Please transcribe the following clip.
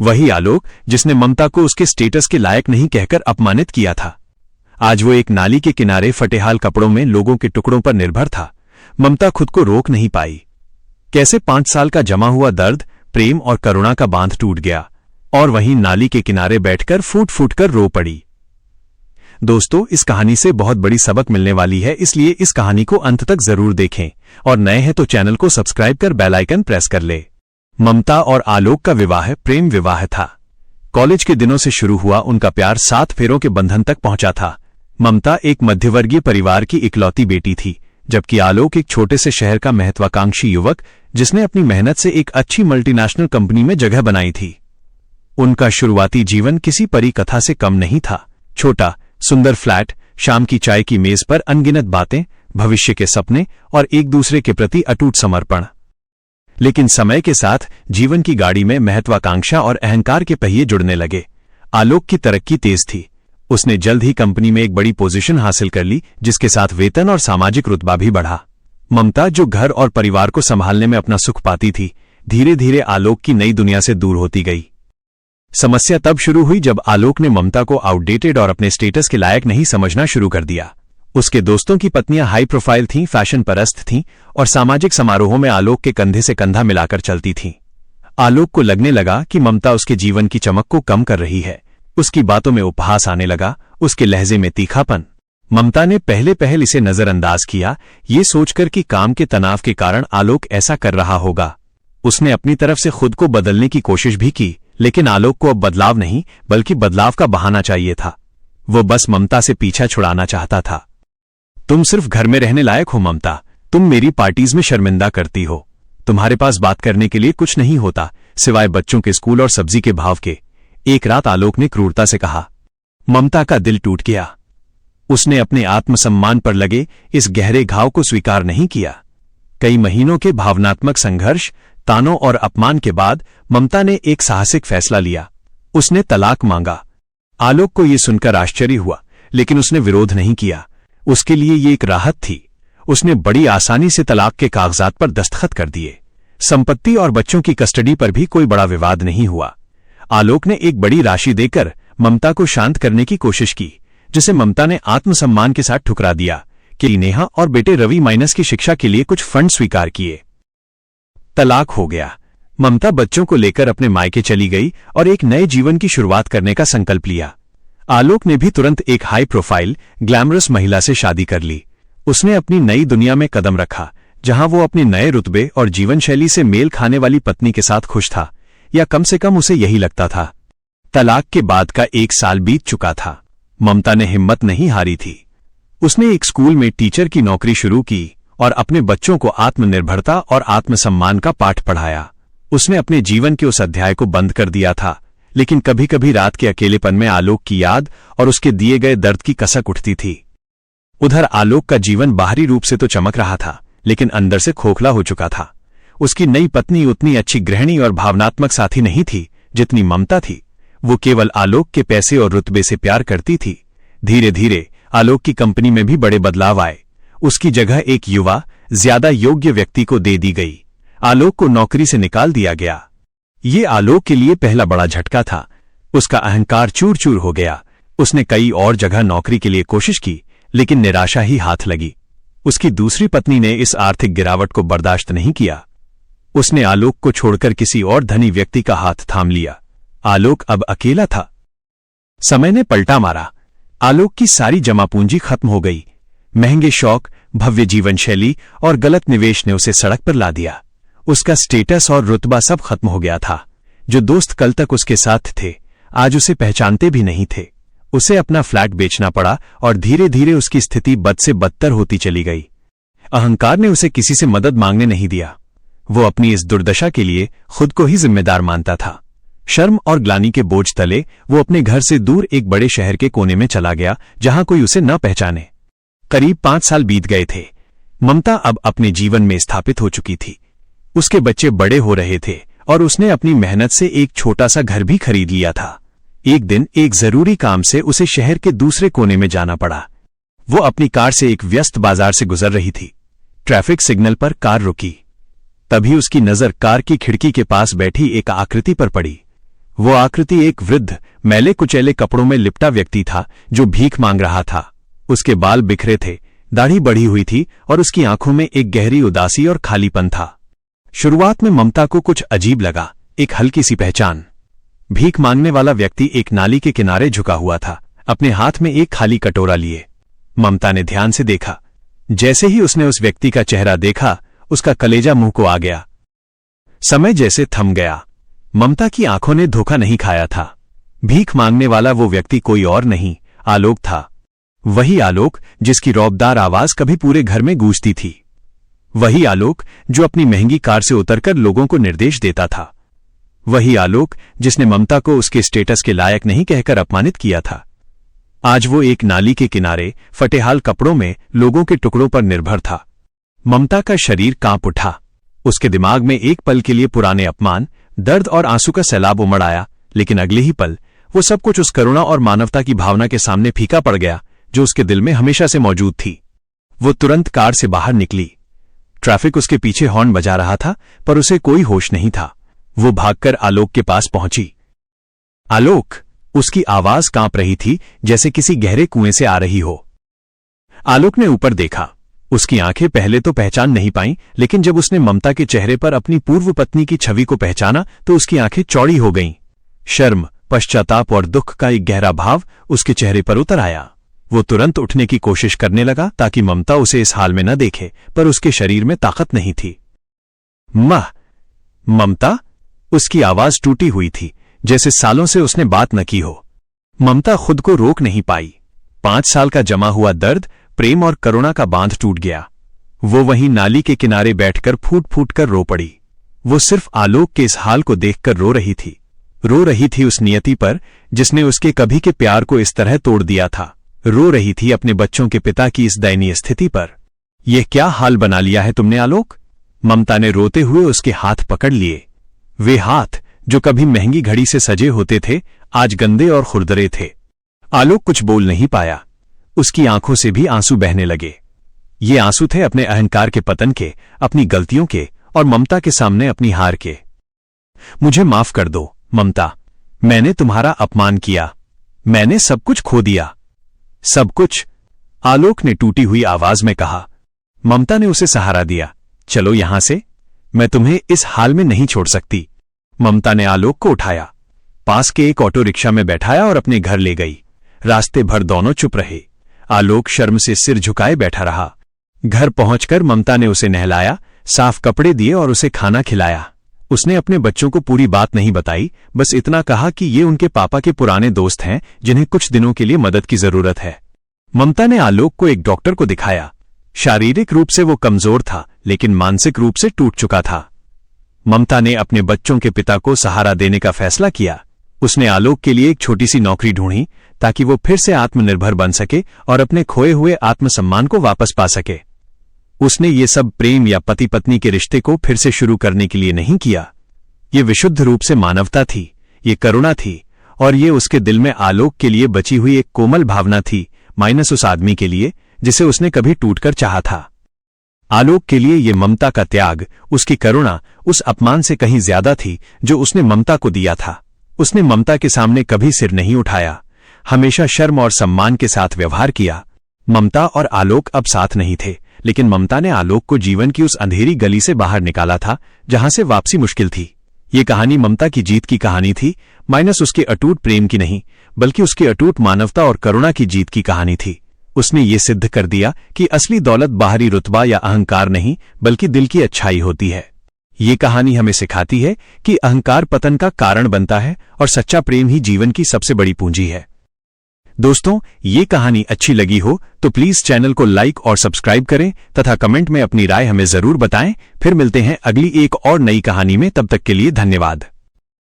वही आलोक जिसने ममता को उसके स्टेटस के लायक नहीं कहकर अपमानित किया था, आज वो एक नाली के किनारे फटेहाल कपड़ों में लोगों के टुकड़ों पर निर्भर था। ममता खुद को रोक नहीं पाई। कैसे 5 साल का जमा हुआ दर्द, प्रेम और करुणा का बांध टूट गया और वहीं नाली के किनारे बैठकर फूट फूट कर रो पड़ी। दोस्तों, इस कहानी से बहुत बड़ी सबक मिलने वाली है, इसलिए इस कहानी को अंत तक जरूर देखें और नए हैं तो चैनल को सब्सक्राइब कर बेल आइकन प्रेस कर ले। ममता और आलोक का विवाह प्रेम विवाह था। कॉलेज के दिनों से शुरू हुआ उनका प्यार 7 फेरों के बंधन तक पहुंचा था। ममता एक मध्यवर्गीय परिवार की इकलौती बेटी थी, जबकि आलोक एक छोटे से शहर का महत्वाकांक्षी युवक जिसने अपनी मेहनत से एक अच्छी मल्टीनेशनल कंपनी में जगह बनाई थी। उनका शुरुआती जीवन किसी परी कथा से कम नहीं था। छोटा सुंदर फ्लैट, शाम की चाय की मेज पर अनगिनत बातें, भविष्य के सपने और एक दूसरे के प्रति अटूट समर्पण। लेकिन समय के साथ जीवन की गाड़ी में महत्वाकांक्षा और अहंकार के पहिए जुड़ने लगे। आलोक की तरक्की तेज थी। उसने जल्द ही कंपनी में एक बड़ी पोजीशन हासिल कर ली, जिसके साथ वेतन और सामाजिक रुतबा भी बढ़ा। ममता, जो घर और परिवार को संभालने में अपना सुख पाती थी, धीरे धीरे आलोक की नई दुनिया से दूर होती गई। समस्या तब शुरू हुई जब आलोक ने ममता को आउटडेटेड और अपने स्टेटस के लायक नहीं समझना शुरू कर दिया। उसके दोस्तों की पत्नियां हाई प्रोफाइल थीं, फैशन परस्त थीं और सामाजिक समारोहों में आलोक के कंधे से कंधा मिलाकर चलती थीं। आलोक को लगने लगा कि ममता उसके जीवन की चमक को कम कर रही है। उसकी बातों में उपहास आने लगा, उसके लहजे में तीखापन। ममता ने पहले इसे नजरअंदाज किया, ये सोचकर कि काम के तनाव के कारण आलोक ऐसा कर रहा होगा। उसने अपनी तरफ से खुद को बदलने की कोशिश भी की, लेकिन आलोक को अब बदलाव नहीं बल्कि बदलाव का बहाना चाहिए था। वो बस ममता से पीछा छुड़ाना चाहता था। तुम सिर्फ घर में रहने लायक हो ममता, तुम मेरी पार्टीज में शर्मिंदा करती हो, तुम्हारे पास बात करने के लिए कुछ नहीं होता सिवाय बच्चों के स्कूल और सब्जी के भाव के, एक रात आलोक ने क्रूरता से कहा। ममता का दिल टूट गया। उसने अपने आत्मसम्मान पर लगे इस गहरे घाव को स्वीकार नहीं किया। कई महीनों के भावनात्मक संघर्ष, तानों और अपमान के बाद ममता ने एक साहसिक फैसला लिया। उसने तलाक मांगा। आलोक को यह सुनकर आश्चर्य हुआ, लेकिन उसने विरोध नहीं किया। उसके लिए ये एक राहत थी। उसने बड़ी आसानी से तलाक के कागजात पर दस्तखत कर दिए। संपत्ति और बच्चों की कस्टडी पर भी कोई बड़ा विवाद नहीं हुआ। आलोक ने एक बड़ी राशि देकर ममता को शांत करने की कोशिश की, जिसे ममता ने आत्मसम्मान के साथ ठुकरा दिया कि नेहा और बेटे रवि माइनस की शिक्षा के लिए कुछ फंड स्वीकार किए। तलाक हो गया। ममता बच्चों को लेकर अपने मायके चली गई और एक नए जीवन की शुरुआत करने का संकल्प लिया। आलोक ने भी तुरंत एक हाई प्रोफाइल, ग्लैमरस महिला से शादी कर ली। उसने अपनी नई दुनिया में कदम रखा, जहां वो अपने नए रुतबे और जीवन शैली से मेल खाने वाली पत्नी के साथ खुश था, या कम से कम उसे यही लगता था। तलाक के बाद का 1 साल बीत चुका था। ममता ने हिम्मत नहीं हारी थी। उसने एक स्कूल में टीचर की नौकरी शुरू की और अपने बच्चों को आत्मनिर्भरता और आत्मसम्मान का पाठ पढ़ाया। उसने अपने जीवन के उस अध्याय को बंद कर दिया था, लेकिन कभी कभी रात के अकेलेपन में आलोक की याद और उसके दिए गए दर्द की कसक उठती थी। उधर आलोक का जीवन बाहरी रूप से तो चमक रहा था, लेकिन अंदर से खोखला हो चुका था। उसकी नई पत्नी उतनी अच्छी गृहिणी और भावनात्मक साथी नहीं थी जितनी ममता थी। वो केवल आलोक के पैसे और रुतबे से प्यार करती थी। धीरे धीरे आलोक की कंपनी में भी बड़े बदलाव आए। उसकी जगह एक युवा, ज्यादा योग्य व्यक्ति को दे दी गई। आलोक को नौकरी से निकाल दिया गया। ये आलोक के लिए पहला बड़ा झटका था। उसका अहंकार चूर चूर हो गया। उसने कई और जगह नौकरी के लिए कोशिश की, लेकिन निराशा ही हाथ लगी। उसकी दूसरी पत्नी ने इस आर्थिक गिरावट को बर्दाश्त नहीं किया। उसने आलोक को छोड़कर किसी और धनी व्यक्ति का हाथ थाम लिया। आलोक अब अकेला था। समय ने पलटा मारा। आलोक की सारी जमा पूंजी खत्म हो गई। महंगे शौक, भव्य जीवन शैली और गलत निवेश ने उसे सड़क पर ला दिया। उसका स्टेटस और रुतबा सब खत्म हो गया था। जो दोस्त कल तक उसके साथ थे, आज उसे पहचानते भी नहीं थे। उसे अपना फ्लैट बेचना पड़ा और धीरे धीरे उसकी स्थिति बद से बदतर होती चली गई। अहंकार ने उसे किसी से मदद मांगने नहीं दिया। वो अपनी इस दुर्दशा के लिए खुद को ही जिम्मेदार मानता था। शर्म और ग्लानि के बोझ तले वो अपने घर से दूर एक बड़े शहर के कोने में चला गया, जहां कोई उसे न पहचाने। करीब 5 साल बीत गए थे। ममता अब अपने जीवन में स्थापित हो चुकी थी। उसके बच्चे बड़े हो रहे थे और उसने अपनी मेहनत से एक छोटा सा घर भी खरीद लिया था। एक दिन एक जरूरी काम से उसे शहर के दूसरे कोने में जाना पड़ा। वो अपनी कार से एक व्यस्त बाजार से गुजर रही थी। ट्रैफिक सिग्नल पर कार रुकी। तभी उसकी नजर कार की खिड़की के पास बैठी एक आकृति पर पड़ी। वो आकृति एक वृद्ध मैले कुचैले कपड़ों में लिपटा व्यक्ति था जो भीख मांग रहा था। उसके बाल बिखरे थे, दाढ़ी बढ़ी हुई थी और उसकी आंखों में एक गहरी उदासी और खालीपन था। शुरुआत में ममता को कुछ अजीब लगा, एक हल्की सी पहचान। भीख मांगने वाला व्यक्ति एक नाली के किनारे झुका हुआ था, अपने हाथ में एक खाली कटोरा लिए। ममता ने ध्यान से देखा। जैसे ही उसने उस व्यक्ति का चेहरा देखा, उसका कलेजा मुंह को आ गया। समय जैसे थम गया। ममता की आंखों ने धोखा नहीं खाया था। भीख मांगने वाला वो व्यक्ति कोई और नहीं, आलोक था। वही आलोक जिसकी रौबदार आवाज कभी पूरे घर में गूंजती थी। वही आलोक जो अपनी महंगी कार से उतरकर लोगों को निर्देश देता था। वही आलोक जिसने ममता को उसके स्टेटस के लायक नहीं कहकर अपमानित किया था। आज वो एक नाली के किनारे फटेहाल कपड़ों में लोगों के टुकड़ों पर निर्भर था। ममता का शरीर कांप उठा। उसके दिमाग में एक पल के लिए पुराने अपमान, दर्द और आंसू का सैलाब उमड़ आया, लेकिन अगले ही पल वो सब कुछ उस करुणा और मानवता की भावना के सामने फीका पड़ गया जो उसके दिल में हमेशा से मौजूद थी। वो तुरंत कार से बाहर निकली। ट्रैफिक उसके पीछे हॉर्न बजा रहा था, पर उसे कोई होश नहीं था। वो भागकर आलोक के पास पहुंची। आलोक! उसकी आवाज कांप रही थी, जैसे किसी गहरे कुएं से आ रही हो। आलोक ने ऊपर देखा। उसकी आंखें पहले तो पहचान नहीं पाईं, लेकिन जब उसने ममता के चेहरे पर अपनी पूर्व पत्नी की छवि को पहचाना तो उसकी आंखें चौड़ी हो गईं। शर्म, पश्चाताप और दुख का एक गहरा भाव उसके चेहरे पर उतर आया। वो तुरंत उठने की कोशिश करने लगा ताकि ममता उसे इस हाल में न देखे, पर उसके शरीर में ताकत नहीं थी। ममता! उसकी आवाज टूटी हुई थी, जैसे सालों से उसने बात न की हो। ममता खुद को रोक नहीं पाई। 5 साल का जमा हुआ दर्द, प्रेम और करुणा का बांध टूट गया। वो वहीं नाली के किनारे बैठकर फूट फूट कर रो पड़ी। वो सिर्फ आलोक के इस हाल को देखकर रो रही थी। रो रही थी उस नियति पर जिसने उसके कभी के प्यार को इस तरह तोड़ दिया था। रो रही थी अपने बच्चों के पिता की इस दयनीय स्थिति पर। यह क्या हाल बना लिया है तुमने आलोक? ममता ने रोते हुए उसके हाथ पकड़ लिए। वे हाथ जो कभी महंगी घड़ी से सजे होते थे, आज गंदे और खुरदरे थे। आलोक कुछ बोल नहीं पाया। उसकी आंखों से भी आंसू बहने लगे। ये आंसू थे अपने अहंकार के पतन के, अपनी गलतियों के और ममता के सामने अपनी हार के। मुझे माफ कर दो ममता, मैंने तुम्हारा अपमान किया। मैंने सब कुछ खो दिया। सब कुछ, आलोक ने टूटी हुई आवाज में कहा। ममता ने उसे सहारा दिया। चलो यहां से, मैं तुम्हें इस हाल में नहीं छोड़ सकती। ममता ने आलोक को उठाया, पास के एक ऑटो रिक्शा में बैठाया और अपने घर ले गई। रास्ते भर दोनों चुप रहे। आलोक शर्म से सिर झुकाए बैठा रहा। घर पहुंचकर ममता ने उसे नहलाया, साफ कपड़े दिए और उसे खाना खिलाया। उसने अपने बच्चों को पूरी बात नहीं बताई, बस इतना कहा कि ये उनके पापा के पुराने दोस्त हैं जिन्हें कुछ दिनों के लिए मदद की जरूरत है। ममता ने आलोक को एक डॉक्टर को दिखाया। शारीरिक रूप से वो कमजोर था, लेकिन मानसिक रूप से टूट चुका था। ममता ने अपने बच्चों के पिता को सहारा देने का फैसला किया। उसने आलोक के लिए एक छोटी सी नौकरी ढूंढी ताकि वो फिर से आत्मनिर्भर बन सके और अपने खोए हुए आत्मसम्मान को वापस पा सके। उसने ये सब प्रेम या पति पत्नी के रिश्ते को फिर से शुरू करने के लिए नहीं किया। ये विशुद्ध रूप से मानवता थी, ये करुणा थी, और ये उसके दिल में आलोक के लिए बची हुई एक कोमल भावना थी, माइनस उस आदमी के लिए जिसे उसने कभी टूटकर चाहा था। आलोक के लिए ये ममता का त्याग, उसकी करुणा उस अपमान से कहीं ज्यादा थी जो उसने ममता को दिया था। उसने ममता के सामने कभी सिर नहीं उठाया, हमेशा शर्म और सम्मान के साथ व्यवहार किया। ममता और आलोक अब साथ नहीं थे, लेकिन ममता ने आलोक को जीवन की उस अंधेरी गली से बाहर निकाला था जहां से वापसी मुश्किल थी। ये कहानी ममता की जीत की कहानी थी, माइनस उसके अटूट प्रेम की नहीं, बल्कि उसकी अटूट मानवता और करुणा की जीत की कहानी थी। उसने ये सिद्ध कर दिया कि असली दौलत बाहरी रुतबा या अहंकार नहीं, बल्कि दिल की अच्छाई होती है। ये कहानी हमें सिखाती है कि अहंकार पतन का कारण बनता है और सच्चा प्रेम ही जीवन की सबसे बड़ी पूंजी है। दोस्तों, ये कहानी अच्छी लगी हो तो प्लीज चैनल को लाइक और सब्सक्राइब करें तथा कमेंट में अपनी राय हमें जरूर बताएं। फिर मिलते हैं अगली एक और नई कहानी में, तब तक के लिए धन्यवाद।